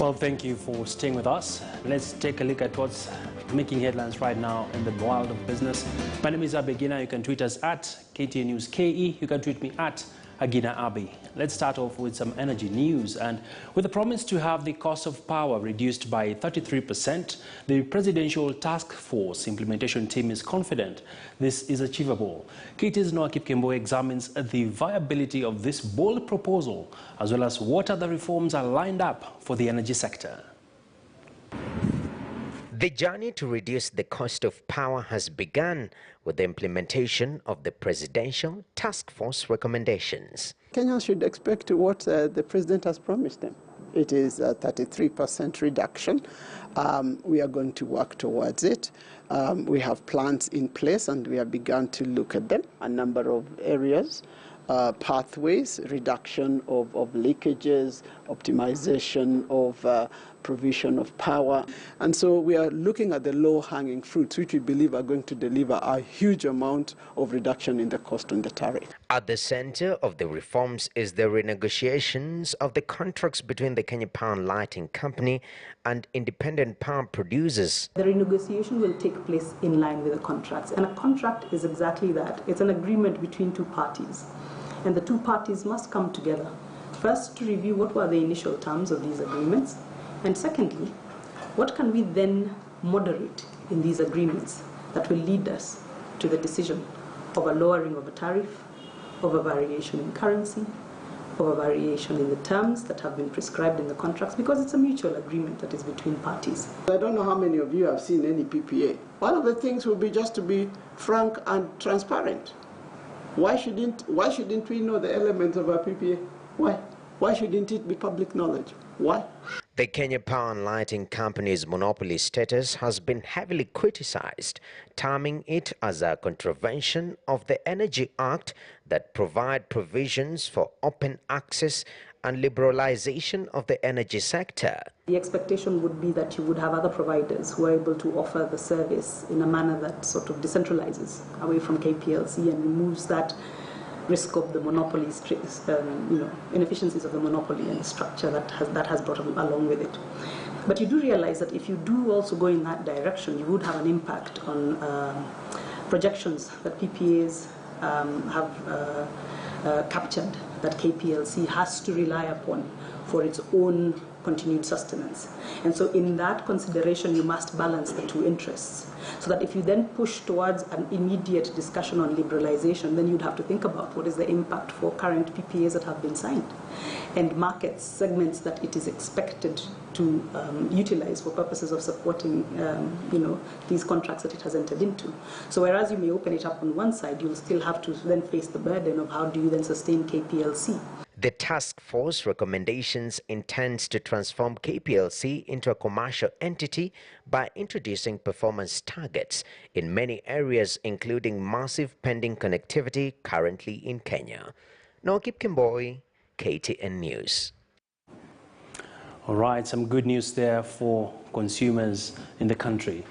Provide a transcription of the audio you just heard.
Well, thank you for staying with us. Let's take a look at what's making headlines right now in the world of business. My name is Abegina. You can tweet us at KTN News KE. You can tweet me at Agina Abi. Let's start off with some energy news. And with the promise to have the cost of power reduced by 33%, the Presidential Task Force implementation team is confident this is achievable. KTN's Noakip Kembo examines the viability of this bold proposal, as well as what other reforms are lined up for the energy sector. The journey to reduce the cost of power has begun with the implementation of the Presidential Task Force recommendations. Kenyans should expect what the President has promised them. It is a 33% reduction. We are going to work towards it. We have plans in place and we have begun to look at them. A number of areas, pathways, reduction of leakages, optimization of provision of power. And so we are looking at the low-hanging fruits, which we believe are going to deliver a huge amount of reduction in the cost on the tariff. At the center of the reforms is the renegotiations of the contracts between the Kenya Power and Lighting Company and independent power producers. The renegotiation will take place in line with the contracts. And a contract is exactly that. It's an agreement between two parties. And the two parties must come together. First, to review what were the initial terms of these agreements. And secondly, what can we then moderate in these agreements that will lead us to the decision of a lowering of a tariff, of a variation in currency, of a variation in the terms that have been prescribed in the contracts, because it's a mutual agreement that is between parties. I don't know how many of you have seen any PPA. One of the things will be just to be frank and transparent. Why shouldn't we know the elements of a PPA? Why? Why shouldn't it be public knowledge? Why? The Kenya Power and Lighting Company's monopoly status has been heavily criticized, terming it as a contravention of the Energy Act that provide provisions for open access and liberalization of the energy sector. The expectation would be that you would have other providers who are able to offer the service in a manner that sort of decentralizes away from KPLC and removes that risk of the monopoly, inefficiencies of the monopoly and the structure that has brought along with it. But you do realize that if you do also go in that direction, you would have an impact on projections that PPAs have captured that KPLC has to rely upon for its own continued sustenance. And so in that consideration, you must balance the two interests. So that if you then push towards an immediate discussion on liberalization, then you'd have to think about what is the impact for current PPAs that have been signed and markets, segments that it is expected to utilize for purposes of supporting these contracts that it has entered into. So whereas you may open it up on one side, you'll still have to then face the burden of how do you then sustain KPLC. The task force recommendations intends to transform KPLC into a commercial entity by introducing performance targets in many areas, including massive pending connectivity currently in Kenya. Noakip Kimboi, KTN News. All right, some good news there for consumers in the country.